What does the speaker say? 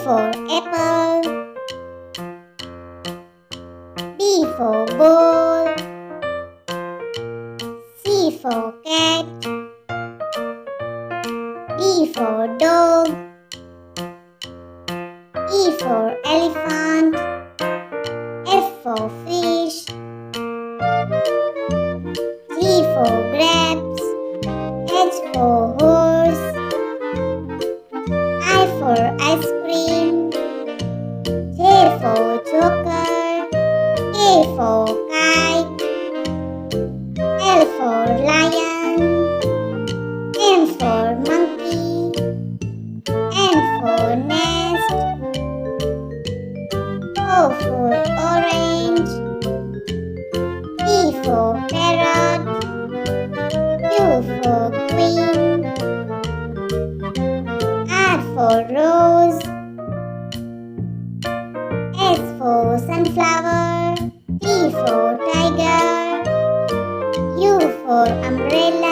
for apple. B for ball. C for cat. D for dog. E for elephant. F for fish. G for grapes. H for horse. I for ice cream. J for joker. K for kite. L for lion. M for monkey. N for nest. O for orange. P for parrot. Q for queen. R for rose. S for sunflower. T for tiger. U for umbrella.